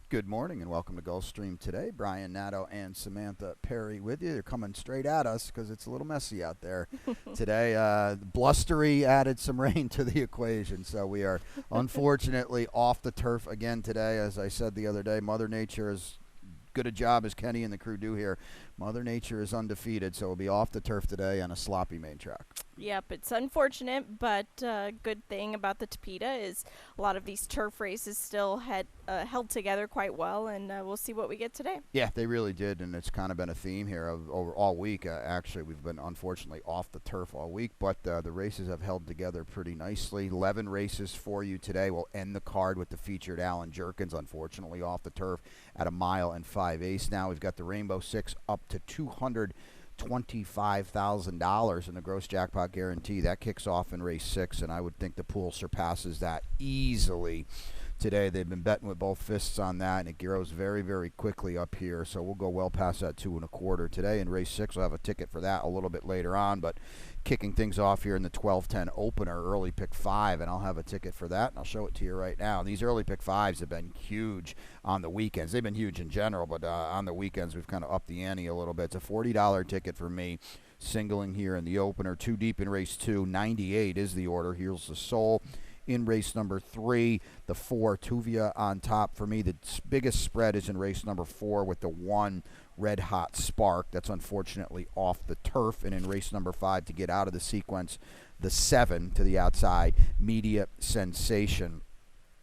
Good morning and welcome to Gulfstream today. Brian Nato and Samantha Perry with you. They're coming straight at us because it's a little messy out there today. Blustery added some rain to the equation, so we are unfortunately off the turf again today. As I said the other day, Mother Nature is good a job as Kenny and the crew do here. Mother Nature is undefeated, so we'll be off the turf today on a sloppy main track. Yep, it's unfortunate, but good thing about the Tapeta is a lot of these turf races still held together quite well, and we'll see what we get today. Yeah, they really did, and it's kind of been a theme here over all week. Actually, we've been unfortunately off the turf all week, but the races have held together pretty nicely. 11 races for you today. We'll end the card with the featured Alan Jerkins, unfortunately off the turf at 1.5 miles. Now we've got the Rainbow Six up to $225,000 in the gross jackpot guarantee. That kicks off in race 6, and I would think the pool surpasses that easily today. They've been betting with both fists on that, and it grows very, very quickly up here, so we'll go well past that 2.25 today. In race 6, we'll have a ticket for that a little bit later on, but kicking things off here in the 12-10 opener, early pick 5, and I'll have a ticket for that, and I'll show it to you right now. And these early pick 5s have been huge on the weekends. They've been huge in general, but on the weekends we've kind of upped the ante a little bit. It's a $40 ticket for me, singling here in the opener. 2 deep in race 2, 98 is the order. Here's the Soul. In race number 3, the 4, Tuvia on top for me. The biggest spread is in race number 4 with the 1, Red Hot Spark. That's unfortunately off the turf. And in race number 5, to get out of the sequence, the 7 to the outside, Media Sensation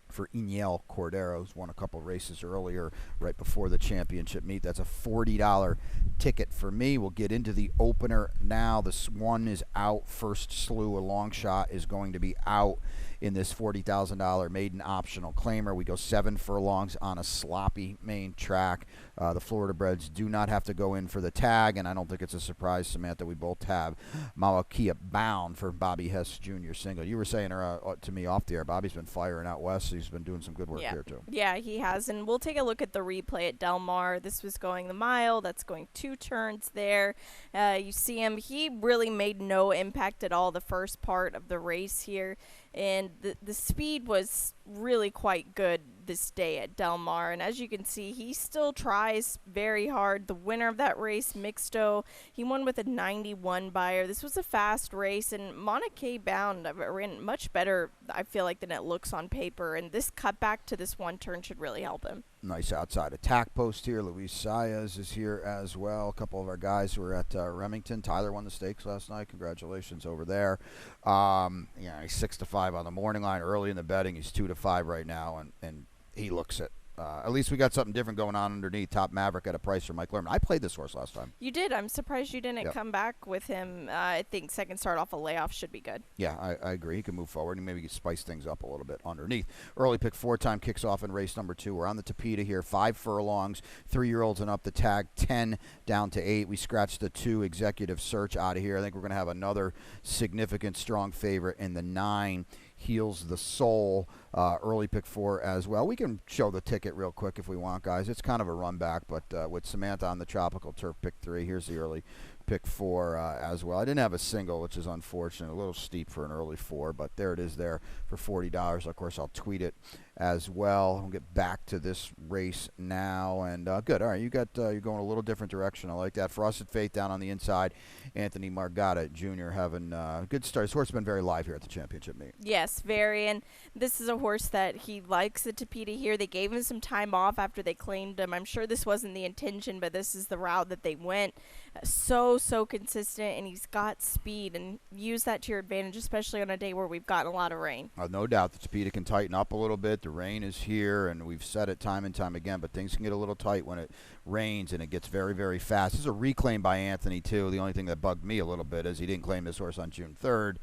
for Iniel Cordero, who's won a couple races earlier right before the championship meet. That's a $40 ticket for me. We'll get into the opener now. This one is out. First Slew, a long shot, is going to be out in this $40,000 maiden optional claimer. We go 7 furlongs on a sloppy main track. The Florida Breds do not have to go in for the tag, and I don't think it's a surprise, Samantha, we both have Malakia Bound for Bobby Hess Jr. single. You were saying to me off the air, Bobby's been firing out west, so he's been doing some good work here too. Yeah, he has, and we'll take a look at the replay at Del Mar. This was going the mile. That's going 2 turns there. You see him. He really made no impact at all the first part of the race here. And the speed was really quite good this day at Del Mar. And as you can see, he still tries very hard. The winner of that race, Mixto, he won with a 91 buyer. This was a fast race, and Mauna Kea Bound ran much better, I feel like, than it looks on paper. And this cutback to this 1 turn should really help him. Nice outside attack post here. Luis Saez is here as well. A couple of our guys were at Remington. Tyler won the stakes last night. Congratulations over there. He's 6-5 on the morning line early in the betting. He's 2-5 right now, and he looks it. At least we got something different going on underneath. Top Maverick at a price for Mike Lerman. I played this horse last time. You did. I'm surprised you didn't come back with him. I think second start off a layoff should be good. Yeah, I agree. He can move forward and maybe spice things up a little bit underneath. Early pick 4 time kicks off in race number 2. We're on the Tapeta here. 5 furlongs, 3-year-olds and up the tag. 10 down to 8. We scratched the 2 Executive Search out of here. I think we're going to have another significant strong favorite in the 9. Heals the Soul, early pick 4 as well. We can show the ticket real quick if we want, guys. It's kind of a run back, but with Samantha on the Tropical Turf pick 3, here's the early pick 4 as well. I didn't have a single, which is unfortunate. A little steep for an early 4, but there it is there for $40. Of course, I'll tweet it as well. We'll get back to this race now, and good. All right, you're going a little different direction. I like that. Frosted Faith down on the inside. Anthony Margata Jr. having a good start. This horse has been very live here at the championship meet. Yes, very, and this is a horse that he likes the Tapeta here. They gave him some time off after they claimed him. I'm sure this wasn't the intention, but this is the route that they went. So consistent, and he's got speed, and use that to your advantage, especially on a day where we've gotten a lot of rain. No doubt the Tapeta can tighten up a little bit. The rain is here, and we've said it time and time again, but things can get a little tight when it rains, and it gets very, very fast. This is a reclaim by Anthony, too. The only thing that bugged me a little bit is he didn't claim this horse on June 3rd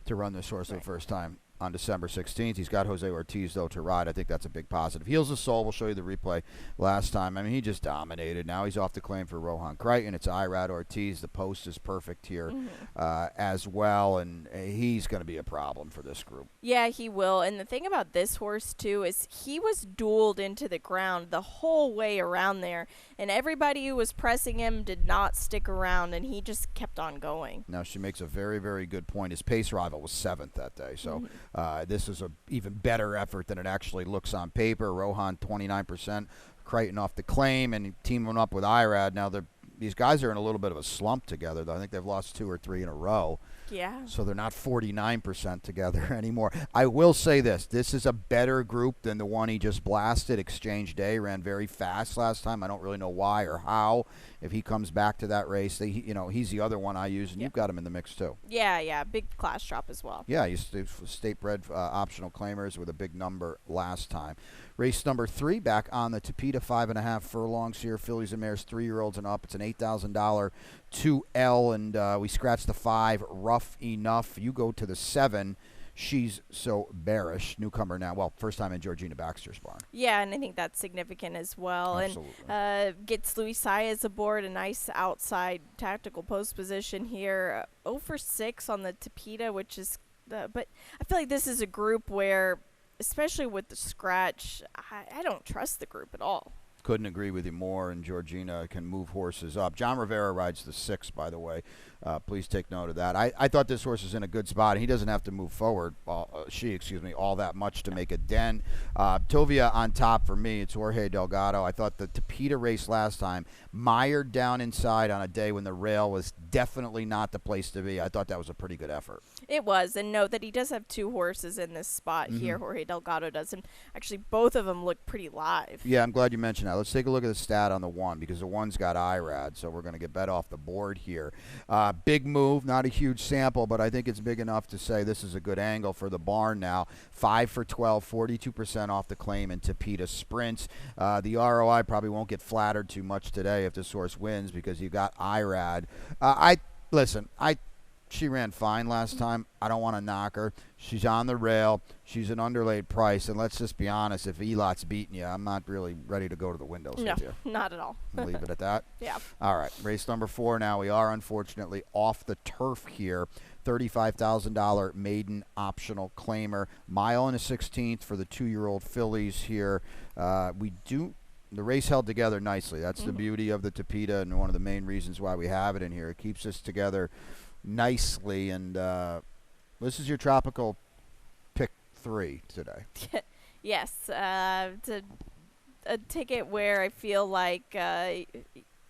to run this horse for the first time on December 16th. He's got Jose Ortiz, though, to ride. I think that's a big positive. Heals the Soul. We'll show you the replay last time. I mean, he just dominated. Now he's off the claim for Rohan Crichton. It's Irad Ortiz. The post is perfect here as well, and he's going to be a problem for this group. Yeah, he will. And the thing about this horse, too, is he was dueled into the ground the whole way around there, and everybody who was pressing him did not stick around, and he just kept on going. Now, she makes a very, very good point. His pace rival was 7th that day, so This is a even better effort than it actually looks on paper. Rohan 29%, Crichton off the claim, and teaming up with Irad. Now these guys are in a little bit of a slump together, though. I think they've lost 2 or 3 in a row. Yeah. So they're not 49% together anymore. I will say this. This is a better group than the one he just blasted. Exchange Day ran very fast last time. I don't really know why or how. If he comes back to that race, he's the other one I use, and you've got him in the mix too. Yeah. Big class drop as well. Yeah, he's state-bred optional claimers with a big number last time. Race number 3, back on the Tapeta, 5.5 furlongs here. Fillies and mares, 3-year-olds and up. It's an $8,000 2L, and we scratched the 5, rough enough. You go to the 7. She's So Bearish, newcomer now. Well, first time in Georgina Baxter's barn. Yeah, and I think that's significant as well. Absolutely. And gets Luis Saez aboard, a nice outside tactical post position here. 0 for 6 on the Tapeta, which is, but I feel like this is a group where, especially with the scratch, I don't trust the group at all. Couldn't agree with you more, and Georgina can move horses up. John Rivera rides the 6, by the way. Please take note of that. I thought this horse is in a good spot. He doesn't have to move forward, all that much to make a dent. Tovia on top for me. It's Jorge Delgado. I thought the Tapeta race last time, mired down inside on a day when the rail was definitely not the place to be. I thought that was a pretty good effort. It was, and note that he does have 2 horses in this spot here. Jorge Delgado does, and actually both of them look pretty live. Yeah, I'm glad you mentioned that. Let's take a look at the stat on the 1, because the 1's got IRAD, so we're going to get bet off the board here. Big move, not a huge sample, but I think it's big enough to say this is a good angle for the barn now. 5 for 12, 42% off the claim in Tapeta sprints. The ROI probably won't get flattered too much today if this horse wins, because you got IRAD. She ran fine last time. I don't want to knock her. She's on the rail. She's an underlaid price. And let's just be honest, if Elot's beating you, I'm not really ready to go to the windows with you. Not at all. Leave it at that? Yeah. All right. Race number 4 now. We are, unfortunately, off the turf here. $35,000 maiden optional claimer. Mile and a 16th for the 2-year-old fillies here. The race held together nicely. That's the beauty of the Tapeta, and one of the main reasons why we have it in here. It keeps us together nicely, and this is your tropical pick 3 today. Yes, it's a ticket where I feel like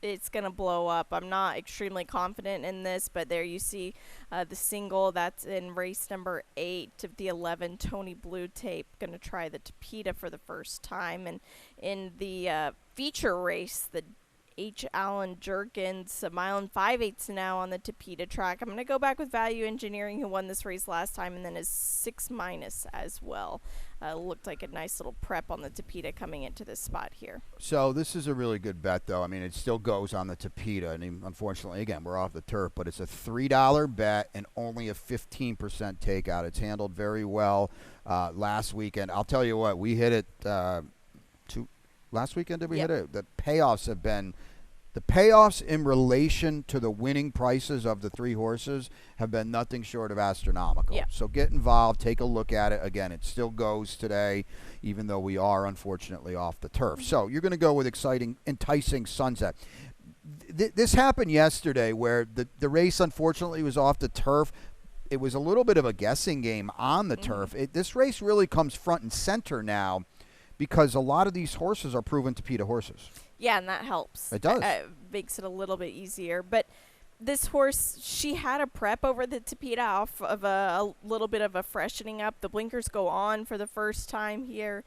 it's going to blow up. I'm not extremely confident in this, but there you see the single that's in race number 8 to the 11, Tony Blue Tape, going to try the Tapeta for the first time. And in the feature race, the H. Allen Jerkins, a 1 5/8 now on the Tapeta track. I'm going to go back with Value Engineering, who won this race last time, and then is 6- as well. Looked like a nice little prep on the Tapeta coming into this spot here. So this is a really good bet, though. I mean, it still goes on the Tapeta, and unfortunately, again, we're off the turf, but it's a $3 bet and only a 15% takeout. It's handled very well last weekend. I'll tell you what, we hit it last weekend. Did we hit it? The payoffs have been The payoffs in relation to the winning prices of the 3 horses have been nothing short of astronomical. Yeah. So get involved, take a look at it. Again, it still goes today, even though we are unfortunately off the turf. So you're going to go with enticing Sunset. This happened yesterday where the race unfortunately was off the turf. It was a little bit of a guessing game on the turf. This race really comes front and center now because a lot of these horses are proven Tapeta horses. Yeah, and that helps. It does. Makes it a little bit easier. But this horse, she had a prep over the Tapeta off of a little bit of a freshening up. The blinkers go on for the first time here.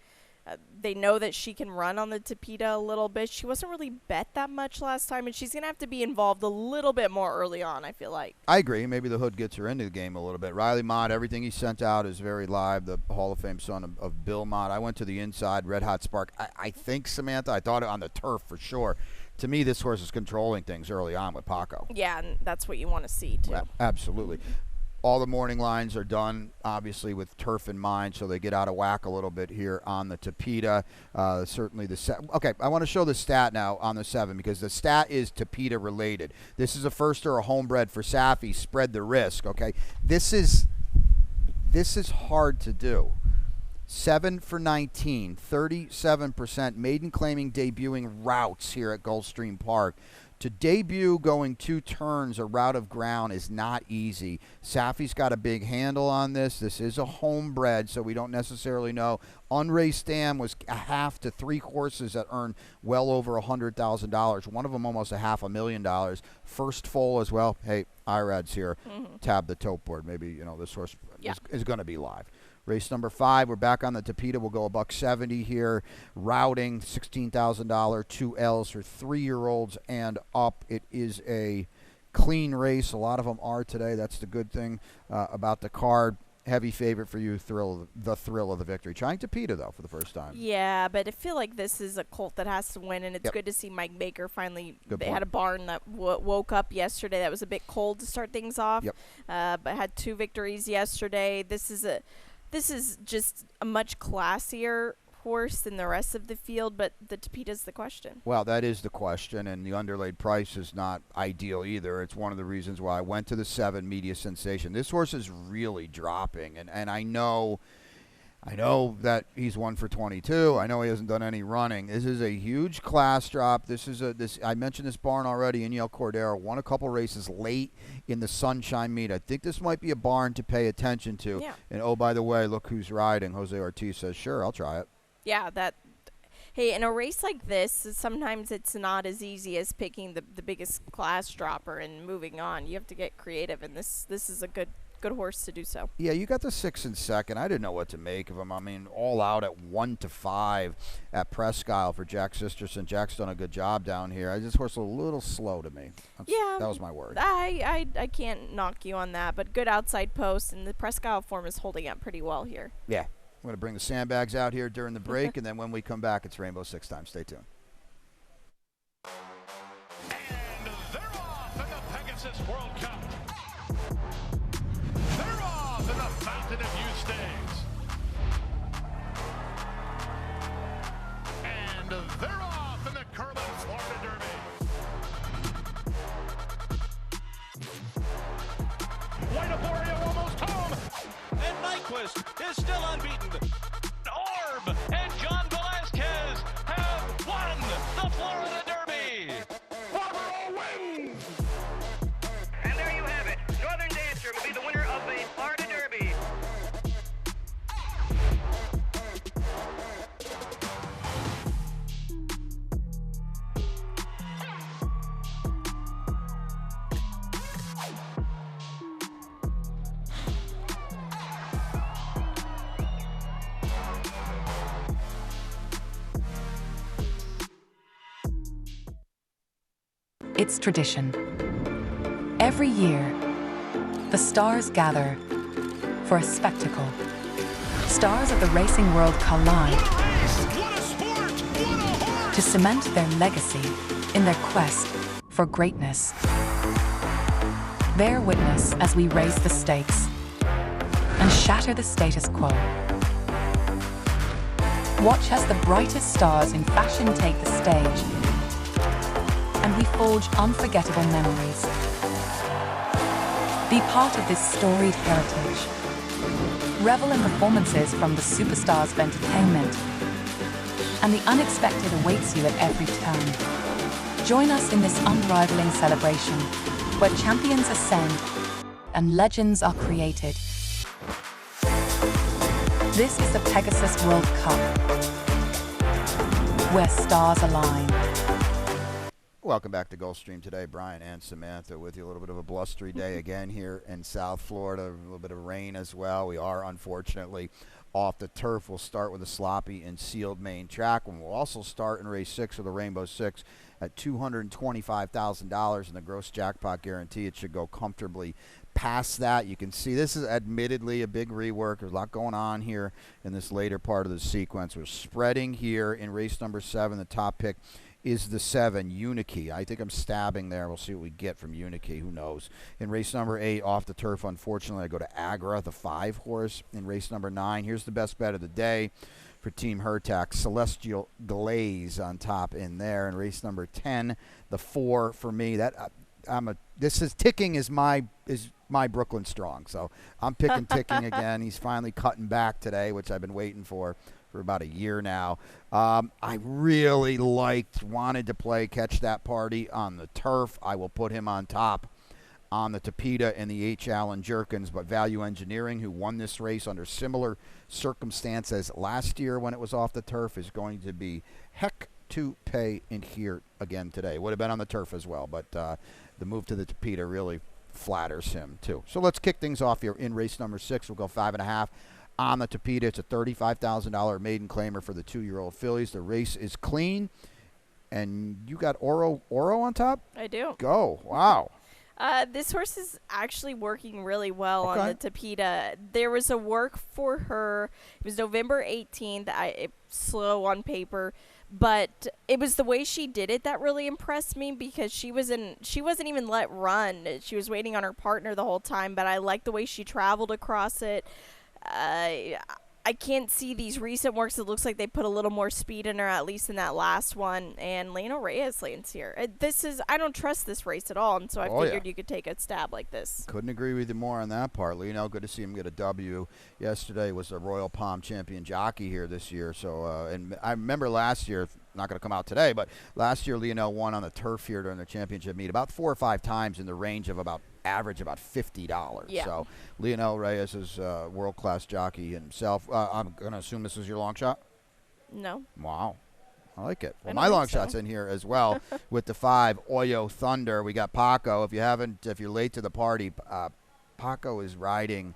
They know that she can run on the Tapeta a little bit. She wasn't really bet that much last time, and she's going to have to be involved a little bit more early on, I feel like. I agree. Maybe the hood gets her into the game a little bit. Riley Mott, everything he sent out is very live, the Hall of Fame son of Bill Mott. I went to the inside, Red Hot Spark. I think, Samantha, I thought it on the turf for sure. To me, this horse is controlling things early on with Paco. Yeah, and that's what you want to see, too. Absolutely. All the morning lines are done, obviously, with turf in mind, so they get out of whack a little bit here on the Tapeta. Certainly okay, I want to show the stat now on the 7 because the stat is Tapeta related. This is a first or a homebred for Safi. Spread the risk, okay? This is hard to do. 7 for 19, 37%. Maiden claiming debuting routes here at Gulfstream Park. To debut going 2 turns a route of ground is not easy. Safi's got a big handle on this. This is a homebred, so we don't necessarily know. Unraced Dam was a half to 3 horses that earned well over $100,000. One of them almost $500,000. First foal as well. Hey, IRAD's here. Tab the tote board. Maybe, this horse is going to be live. Race number 5, we're back on the Tapeta. We'll go $170 here. Routing, $16,000, 2 L's for 3-year-olds and up. It is a clean race. A lot of them are today. That's the good thing about the card. Heavy favorite for you, the thrill of the victory. Trying Tapeta, though, for the first time. Yeah, but I feel like this is a colt that has to win, and it's good to see Mike Baker finally. They had a barn that woke up yesterday that was a bit cold to start things off, but had 2 victories yesterday. This is just a much classier horse than the rest of the field, but the Tapeta's the question. Well, that is the question, and the underlaid price is not ideal either. It's one of the reasons why I went to the 7 media sensation. This horse is really dropping, and I know that he's 1 for 22. I know he hasn't done any running. This is a huge class drop. I mentioned this barn already. Iniel Cordero won a couple races late in the Sunshine Meet. I think this might be a barn to pay attention to. Yeah. And oh, by the way, look who's riding. Jose Ortiz says, sure, I'll try it. Yeah, hey, in a race like this, sometimes it's not as easy as picking the biggest class dropper and moving on. You have to get creative, and this is a good horse to do so. Yeah, you got the 6 in second. I didn't know what to make of him. I mean, all out at 1 to 5 at Presque Isle for Jack Sisterson. Jack's done a good job down here. This horse a little slow to me. That was my worry. I can't knock you on that, but good outside post, and the Presque Isle form is holding up pretty well here. Yeah. I'm going to bring the sandbags out here during the break, and then when we come back, it's Rainbow 6 time. Stay tuned. And they're off in the Pegasus World Cup. They're off in the Fountain of Youth Stakes. And they're off in the Curlin Florida Derby. White Arborio almost home. And Nyquist is still unbeaten. Orb and John Velasquez have won the Florida Derby. Barbaro wins. And there you have it. Northern Dancer will be the winner of the Florida Derby. It's tradition. Every year, the stars gather for a spectacle. Stars of the racing world collide What a sport! What a horse! to cement their legacy in their quest for greatness. Bear witness as we raise the stakes and shatter the status quo. Watch as the brightest stars in fashion take the stage, and we forge unforgettable memories. Be part of this storied heritage. Revel in performances from the superstars of entertainment, and the unexpected awaits you at every turn. Join us in this unrivaling celebration, where champions ascend and legends are created. This is the Pegasus World Cup, where stars align. Welcome back to Gulfstream today. Brian and Samantha with you. A little bit of a blustery day again here in South Florida. A little bit of rain as well. We are, unfortunately, off the turf. We'll start with a sloppy and sealed main track, and we'll also start in race 6 of the Rainbow 6 at $225,000 in the gross jackpot guarantee. It should go comfortably past that. You can see this is admittedly a big rework. There's a lot going on here in this later part of the sequence. We're spreading here in race number 7. The top pick is the 7, Unikey. I think I'm stabbing there. We'll see what we get from Unikey. Who knows? In race number 8, off the turf, unfortunately, I go to Agra, the 5 horse. In race number 9, here's the best bet of the day for Team Hertac, Celestial Glaze on top in there. In race number 10, the 4 for me. This is ticking is my Brooklyn Strong. So I'm picking Ticking again. He's finally cutting back today, which I've been waiting for about a year now. I really wanted to catch that party on the turf. I will put him on top on the Tapeta and the H. Allen Jerkins, but Value Engineering, who won this race under similar circumstances last year when it was off the turf, is going to be heck to pay in here again today. Would have been on the turf as well, but the move to the Tapeta really flatters him too. So let's kick things off here in race number 6. We'll go 5.5 on the Tapeta. It's a $35,000 maiden claimer for the 2-year-old fillies. The race is clean, and you got Oro on top? I do. Go. Wow. This horse is actually working really well Okay. on the Tapeta. There was a work for her. It was November 18th. Slow on paper, but it was the way she did it that really impressed me because she wasn't even let run. She was waiting on her partner the whole time, but I liked the way she traveled across it. I can't see these recent works. It looks like they put a little more speed in her, at least in that last one. And Leno Reyes lands here. I don't trust this race at all, and so I figured you could take a stab like this. Couldn't agree with you more on that part. Leno, good to see him get a W. Yesterday was the Royal Palm champion jockey here this year. So, and I remember last year, not going to come out today, but last year Leno won on the turf here during the championship meet about 4 or 5 times in the range of average about $50. Yeah. So Lionel Reyes is a world-class jockey himself. I'm going to assume this is your long shot? No. Wow. I like it. Well, I don't my long think so. shot's in here as well with the 5, Oyo Thunder. We got Paco. If you're late to the party, Paco is riding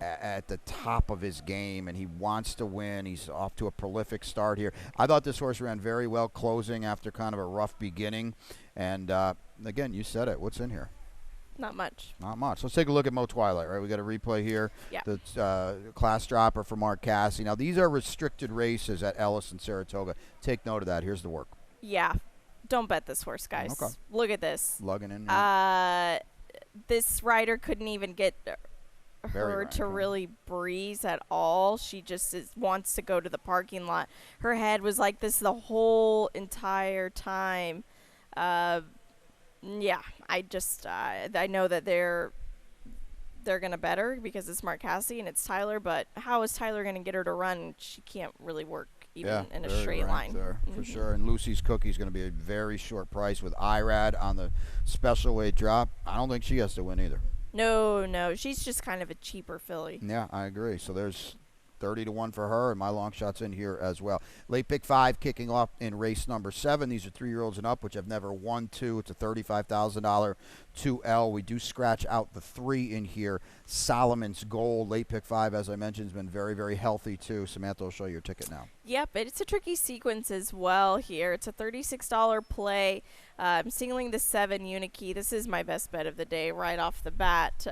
at the top of his game, and he wants to win. He's off to a prolific start here. I thought this horse ran very well closing after kind of a rough beginning. And, again, you said it. What's in here? Not much. Not much. Let's take a look at Mo Twilight, right? We got a replay here. Yeah. The class dropper for Mark Cassie. Now, these are restricted races at Ellis and Saratoga. Take note of that. Here's the work. Yeah. Don't bet this horse, guys. Okay. Look at this. Lugging in here. This rider couldn't even get Very her rank, to huh? really breeze at all. She just wants to go to the parking lot. Her head was like this the whole entire time. Yeah, I know that they're going to bet her because it's Mark Cassie and it's Tyler, but how is Tyler going to get her to run? She can't really work even in a very straight ranked line. there, for sure. And Lucy's Cookie is going to be a very short price with IRAD on the special weight drop. I don't think she has to win either. No, she's just kind of a cheaper filly. Yeah, I agree. So there's 30-1 for her, and my long shot's in here as well. Late pick 5 kicking off in race number 7. These are 3-year-olds and up, which have never won 2. It's a $35,000 2L. We do scratch out the 3 in here. Solomon's Gold, late pick 5, as I mentioned, has been very, very healthy too. Samantha will show you your ticket now. Yep, it's a tricky sequence as well here. It's a $36 play. I'm singling the 7 Unikey. This is my best bet of the day right off the bat.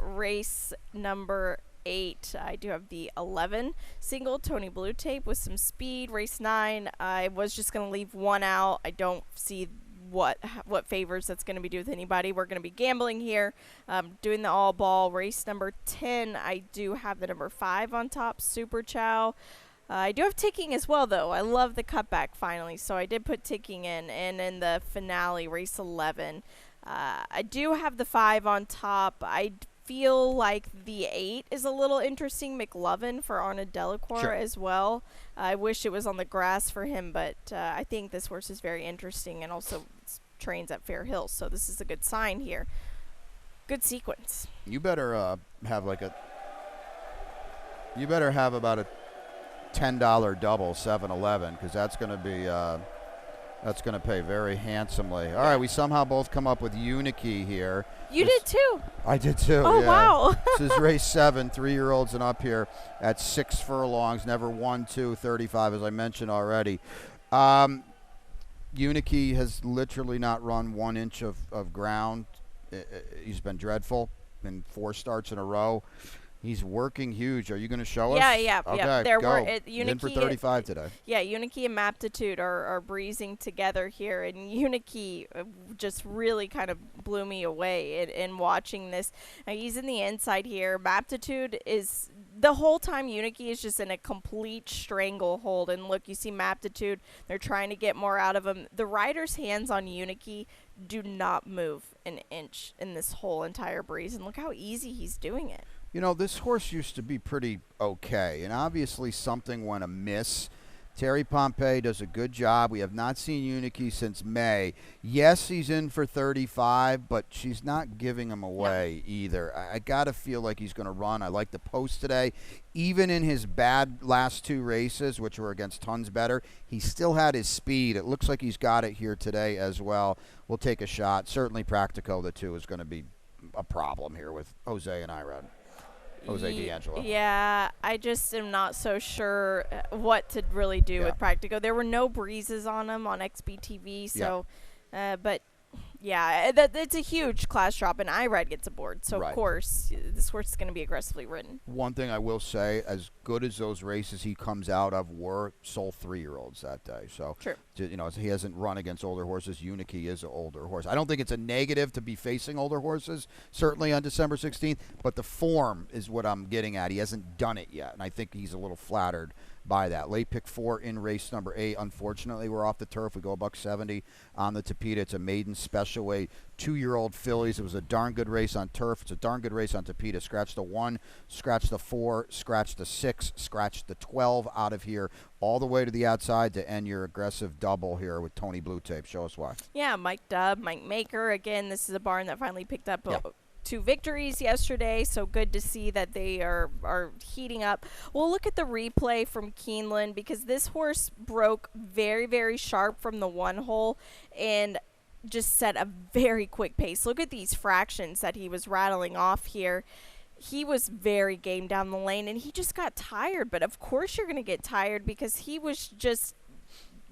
Race number 8. I do have the 11 single Tony Blue Tape with some speed. Race 9. I was just going to leave 1 out. I don't see what favors that's going to be due with anybody. We're going to be gambling here. Doing the all ball. Race number 10. I do have the number 5 on top, Super Chow. I do have Ticking as well, though. I love the cutback finally, so I did put Ticking in. And in the finale, race 11, I do have the 5 on top. I feel like the 8 is a little interesting. McLovin for Arna Delacour as well. I wish it was on the grass for him, but I think this horse is very interesting and also trains at Fair Hills, so this is a good sign here. Good sequence. You better have about a $10 double 7-11 because that's going to be that's going to pay very handsomely. All right, we somehow both come up with Unikey here. You did too. I did too. Oh, yeah. wow. This is race 7, 3-year-olds and up here at 6 furlongs. Never won 235, as I mentioned already. Unikey has literally not run 1 inch of ground. He's been dreadful in 4 starts in a row. He's working huge. Are you going to show us? Yeah. Okay, There go. were In for 35 today. Yeah, Unikey and Maptitude are breezing together here, and Unikey just really kind of blew me away in watching this. Now, he's in the inside here. Maptitude is the whole time Uniki is just in a complete stranglehold. And look, you see Maptitude. They're trying to get more out of him. The rider's hands on Uniki do not move an inch in this whole entire breeze. And look how easy he's doing it. You know, this horse used to be pretty okay, and obviously something went amiss. Terry Pompey does a good job. We have not seen Uniki since May. Yes, he's in for 35, but she's not giving him away either. I got to feel like he's going to run. I like the post today. Even in his bad last 2 races, which were against tons better, he still had his speed. It looks like he's got it here today as well. We'll take a shot. Certainly Practico, the 2, is going to be a problem here with Jose and Irad. Jose D'Angelo. Yeah, I just am not so sure what to really do with Practico. There were no breezes on him on XBTV, so, but yeah, it's a huge class drop, and IRAD gets aboard. So, of course, this horse is going to be aggressively ridden. One thing I will say, as good as those races he comes out of were, sole 3-year-olds that day. So, you know, he hasn't run against older horses. Uniki is an older horse. I don't think it's a negative to be facing older horses, certainly on December 16th, but the form is what I'm getting at. He hasn't done it yet, and I think he's a little flattered by that. Late pick 4 in race number 8. Unfortunately, we're off the turf. We go $170 on the Tapeta. It's a maiden special weight, 2-year-old fillies. It was a darn good race on turf. It's a darn good race on Tapeta. Scratch the 1, scratch the 4, scratch the 6, scratch the 12 out of here, all the way to the outside to end your aggressive double here with Tony Blue Tape. Show us why. Yeah, Mike Dubb, Mike Maker. Again, this is a barn that finally picked up 2 victories yesterday, so good to see that they are heating up. We'll look at the replay from Keeneland because this horse broke very, very sharp from the 1 hole and just set a very quick pace. Look at these fractions that he was rattling off here. He was very game down the lane, and he just got tired. But, of course, you're going to get tired because he was just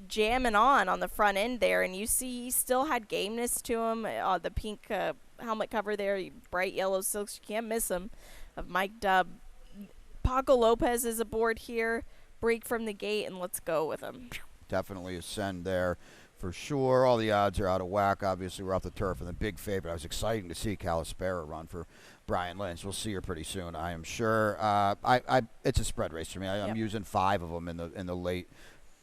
jamming on the front end there. And you see he still had gameness to him. The pink helmet cover there, bright yellow silks. You can't miss him, of Mike Dubb. Paco Lopez is aboard here. Break from the gate, and let's go with him. Definitely a send there for sure. All the odds are out of whack. Obviously, we're off the turf, and the big favorite. I was excited to see Calispera run for Brian Lynch. We'll see her pretty soon, I am sure. It's a spread race for me. I'm using 5 of them in the late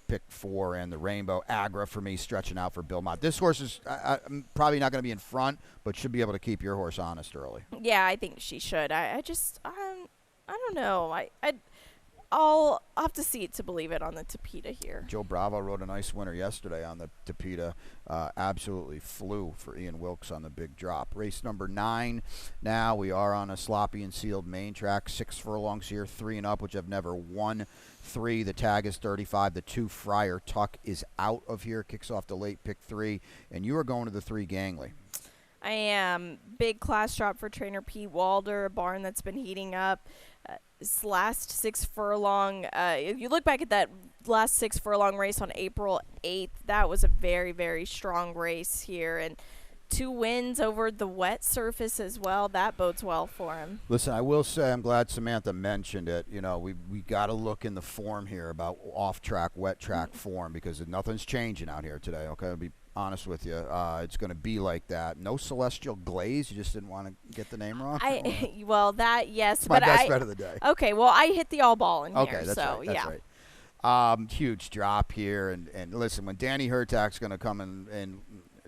pick 4 and the Rainbow. Agra for me, stretching out for Bill Mott. This horse is I'm probably not going to be in front, but should be able to keep your horse honest early. Yeah, I think she should. I don't know. I'll have to see it to believe it on the Tapeta here. Joe Bravo rode a nice winner yesterday on the Tapeta. Absolutely flew for Ian Wilkes on the big drop. Race number 9. Now we are on a sloppy and sealed main track. 6 furlongs here, 3 and up, which have never won 3. The tag is 35. The 2 Friar Tuck is out of here. Kicks off the late pick 3. And you are going to the 3 Gangley. I am. Big class drop for trainer Pete Walder, a barn that's been heating up. This last 6 furlong, if you look back at that last 6 furlong race on April 8th, that was a very, very strong race here. And 2 wins over the wet surface as well. That bodes well for him. Listen, I will say I'm glad Samantha mentioned it. You know, we got to look in the form here about off-track, wet-track form because nothing's changing out here today, okay? I'll be honest with you. It's going to be like that. No Celestial Glaze? You just didn't want to get the name wrong? Well, that, yes. It's my best bet of the day. Okay, well, I hit the all ball in here. Okay, that's so, right. That's yeah. right. Huge drop here. And listen, when Danny Hertak's going to come and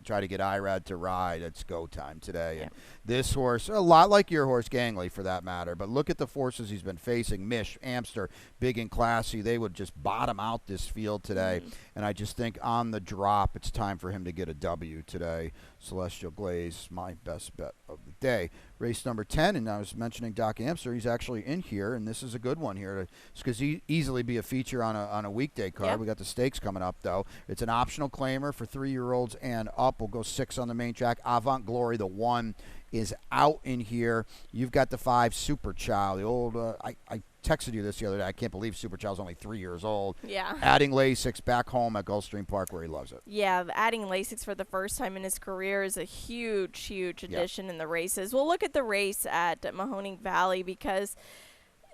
try to get Irad to ride, it's go time today. And this horse, a lot like your horse, Gangley, for that matter, but look at the forces he's been facing. Mish, Amster, big and classy. They would just bottom out this field today. And I just think on the drop, it's time for him to get a W today. Celestial Glaze, my best bet of the day. Race number 10, and I was mentioning Doc Amster. He's actually in here, and this is a good one here. This could easily be a feature on a weekday card. Yep. We got the stakes coming up, though. It's an optional claimer for 3-year-olds and up. We'll go 6 on the main track. Avant Glory, the 1, is out in here. You've got the 5, Super Child. The old, I texted you this the other day. I can't believe Super Child's only 3 years old. Yeah. Adding Lasix back home at Gulfstream Park where he loves it. Yeah, adding Lasix for the first time in his career is a huge, huge addition in the races. We'll look at the race at Mahoning Valley because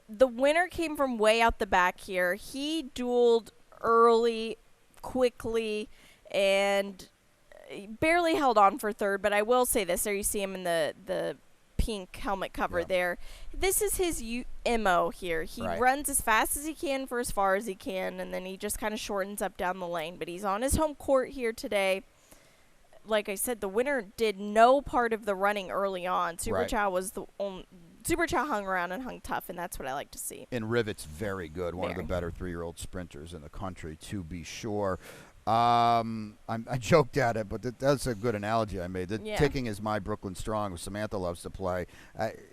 the winner came from way out the back here. He dueled early, quickly, and barely held on for third. But I will say this. There you see him in the pink helmet cover Yeah. there. This is his MO here. He Right. runs as fast as he can for as far as he can, and then he just kind of shortens up down the lane. But he's on his home court here today. Like I said, the winner did no part of the running early on. Super Right. Chow was the only. Super Chow hung around and hung tough, and that's what I like to see. And Rivet's very good. One of the Very. better 3-year-old sprinters in the country, to be sure. I joked at it, but that's a good analogy I made. Yeah. Ticking is my Brooklyn Strong, which Samantha loves to play.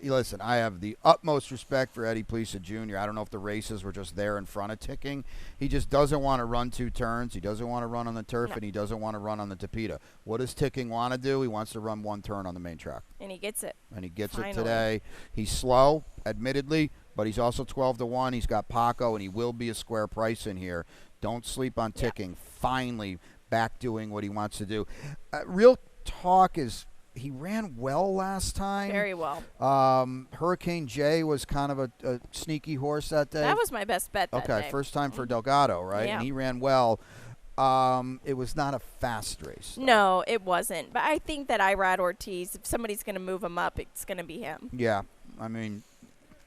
Listen, I have the utmost respect for Eddie Plesa Jr. I don't know if the races were just there in front of Ticking. He just doesn't want to run 2 turns. He doesn't want to run on the turf, No. and he doesn't want to run on the Tapeta. What does Ticking want to do? He wants to run 1 turn on the main track. And he gets it. And he gets Finally. it today. He's slow, admittedly, but he's also 12-1. He's got Paco, and he will be a square price in here. Don't sleep on Yeah. Ticking. Finally back doing what he wants to do. Real talk is he ran well last time. Very well. Hurricane J was kind of a sneaky horse that day. That was my best bet that okay, day. first time for Delgado, right? Yeah. And he ran well. It was not a fast race, though. No, it wasn't. But I think that Irad Ortiz, if somebody's going to move him up, it's going to be him. Yeah, I mean,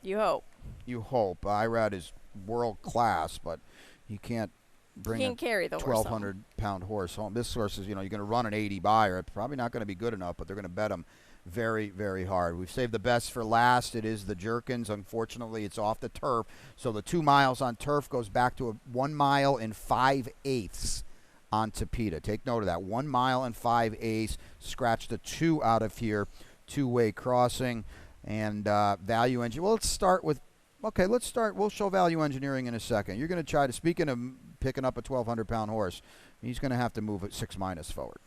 You hope. you hope. Irad is world class, but he can't bring He can carry the a horse home. 1,200-pound horse home. This horse is, you're going to run an 80 buyer. It's probably not going to be good enough, but they're going to bet him very, very hard. We've saved the best for last. It is the Jerkins. Unfortunately, it's off the turf. So the 2 miles on turf goes back to a 1 mile and 5/8 on Tapeta. Take note of that. 1 mile and 5/8. Scratch the 2 out of here. 2-way crossing and value engine. Well, let's start with. Okay, let's start. We'll show value engineering in a second. You're going to try to, speaking of picking up a 1,200-pound horse, he's going to have to move it 6- forward.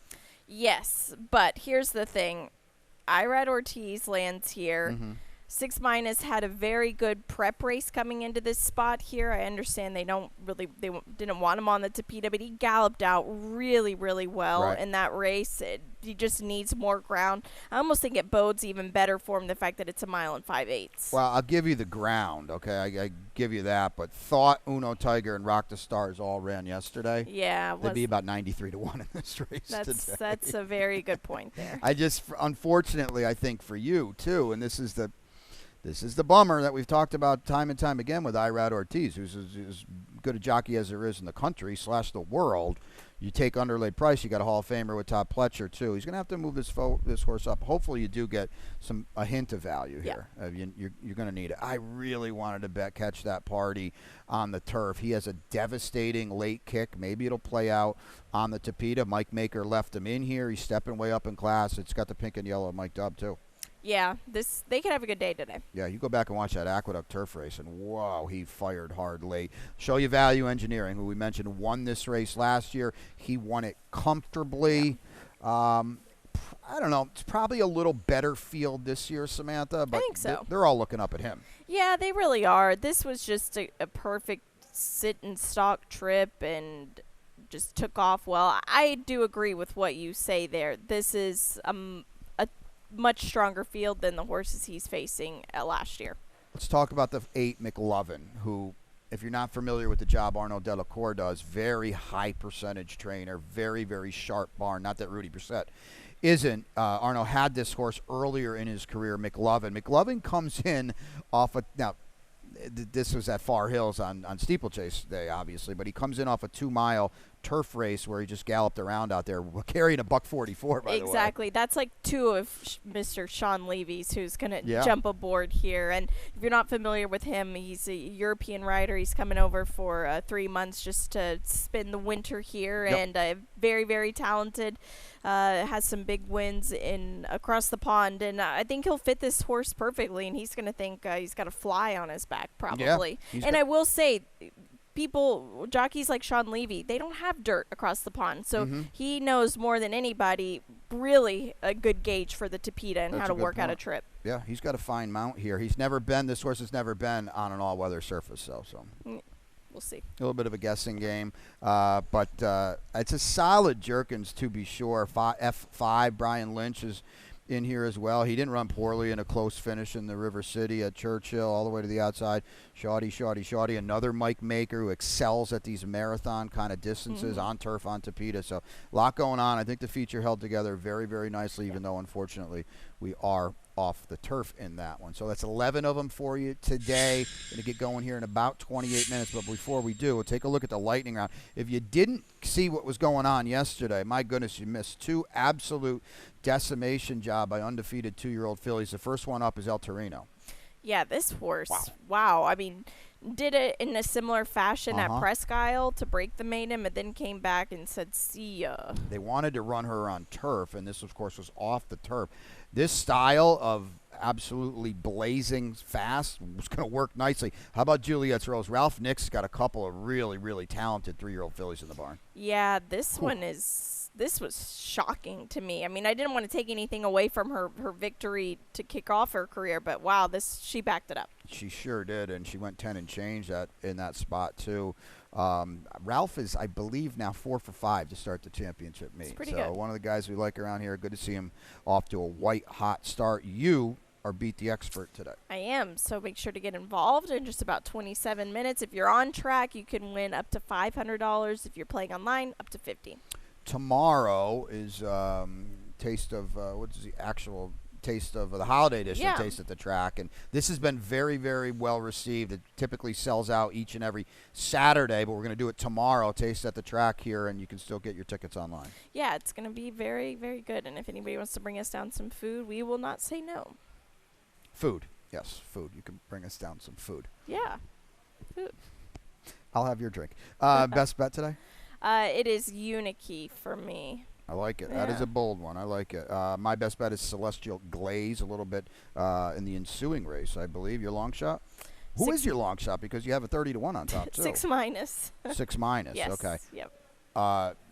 Yes, but here's the thing. Irad Ortiz lands here. Mm-hmm. 6- had a very good prep race coming into this spot here. I understand they didn't want him on the Tapeta, but he galloped out really, really well Right. in that race. He just needs more ground. I almost think it bodes even better for him, the fact that it's 1 mile and 5/8. Well, I'll give you the ground, okay? I give you that, but Thought, Uno Tiger, and Rock the Stars all ran yesterday. Yeah, They'd be about 93-1 in this race today. that's a very good point there. Unfortunately, I think for you, too, and this is the bummer that we've talked about time and time again with Irad Ortiz, who's as good a jockey as there is in the country / the world. You take Underlay Price, you got a Hall of Famer with Todd Pletcher, too. He's going to have to move this horse up. Hopefully you do get a hint of value here. You're going to need it. I really wanted to catch that party on the turf. He has a devastating late kick. Maybe it'll play out on the Tapeta. Mike Maker left him in here. He's stepping way up in class. It's got the pink and yellow Mike Dubb, too. Yeah, they could have a good day today. Yeah, you go back and watch that Aqueduct turf race, and whoa, he fired hard late. Show you Value Engineering, who we mentioned won this race last year. He won it comfortably. I don't know. It's probably a little better field this year, Samantha, but I think so. They're all looking up at him. Yeah, they really are. This was just a perfect sit and stock trip and just took off well. I do agree with what you say there. This is a much stronger field than the horses he's facing last year. Let's talk about the 8 McLovin, who, if you're not familiar with the job Arnaud Delacour does, very high percentage trainer, very, very sharp barn. Not that Rudy Brissett isn't. Arnaud had this horse earlier in his career, McLovin. McLovin comes in off now, this was at Far Hills on Steeplechase Day, obviously, but he comes in off a 2-mile turf race where he just galloped around out there carrying a $144, by the way. Exactly. That's like 2 of Mr. Sean Levy's who's going to Yeah. jump aboard here. And if you're not familiar with him, he's a European rider. He's coming over for 3 months just to spend the winter here. Yep. And very, very talented. Has some big wins across the pond. And I think he'll fit this horse perfectly. And he's going to think he's got a fly on his back probably. And I will say, jockeys like Sean Levy, they don't have dirt across the pond. So he knows more than anybody really a good gauge for the Tapeta and That's how a to good work out a point. trip. Yeah, he's got a fine mount here. This horse has never been on an all-weather surface, so We'll see. a little bit of a guessing game. But it's a solid Jerkins, to be sure. F5, Brian Lynch is in here as well. He didn't run poorly in a close finish in the River City at Churchill, all the way to the outside. Shawty. Another Mike Maker who excels at these marathon kind of distances on turf, on Tapeta. So a lot going on. I think the feature held together very, very nicely, even though, unfortunately, we are off the turf in that one. So that's 11 of them for you today. Going to get going here in about 28 minutes. But before we do, we'll take a look at the lightning round. If you didn't see what was going on yesterday, my goodness, you missed two absolute decimation job by undefeated 2-year-old fillies. The first one up is El Torino. Yeah, this horse, wow. I mean, did it in a similar fashion at Presque Isle to break the maiden, but then came back and said, see ya. They wanted to run her on turf, and this, of course, was off the turf. This style of absolutely blazing fast was going to work nicely. How about Juliet's Rose? Ralph Nick's got a couple of really, really talented 3-year-old fillies in the barn. Yeah, this was shocking to me. I mean, I didn't want to take anything away from her victory to kick off her career, but wow, she backed it up. She sure did, and she went 10 and change in that spot too. Ralph is, I believe, now 4 for 5 to start the championship meet. It's pretty so good. One of the guys we like around here. Good to see him off to a white-hot start. You are Beat the Expert today. I am, so make sure to get involved in just about 27 minutes. If you're on track, you can win up to $500. If you're playing online, up to $50. Tomorrow is taste of what's the actual taste of the holiday edition of Taste at the Track, and this has been very, very well received. It typically sells out each and every Saturday, but we're going to do it tomorrow, Taste at the Track here, and you can still get your tickets online. Yeah, it's going to be very, very good, and if anybody wants to bring us down some food, we will not say no. Food. Yes, food. You can bring us down some food. Yeah, food. I'll have your drink. Best bet today? It is Unikey for me. I like it. Yeah. That is a bold one. I like it. My best bet is Celestial Glaze a little bit in the ensuing race, I believe. Your long shot? Who is your long shot? Because you have a 30-1 on top, too. 6 minus. 6 minus. Yes. Okay. Yep.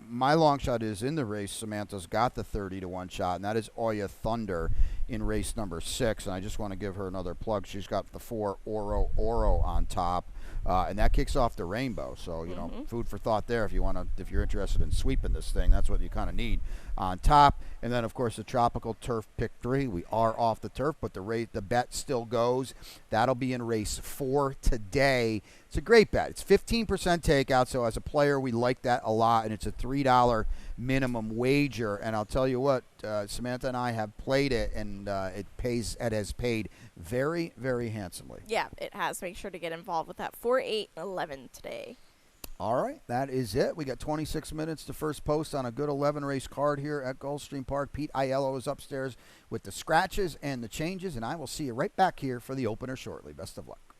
My long shot is in the race. Samantha's got the 30-1 shot, and that is Oya Thunder in race number 6. And I just want to give her another plug. She's got the 4 Oro on top, and that kicks off the rainbow. So you know, food for thought there. If you're interested in sweeping this thing, that's what you kind of need on top. And then of course the Tropical Turf Pick 3. We are off the turf, but the bet still goes. That'll be in race 4 today. It's a great bet. It's 15% takeout, so as a player, we like that a lot, and it's a $3 minimum wager. And I'll tell you what, Samantha and I have played it, and it has paid very, very handsomely. Yeah, it has. Make sure to get involved with that. 4, 8, 11 today. All right, that is it. We got 26 minutes to first post on a good 11-race card here at Gulfstream Park. Pete Aiello is upstairs with the scratches and the changes, and I will see you right back here for the opener shortly. Best of luck.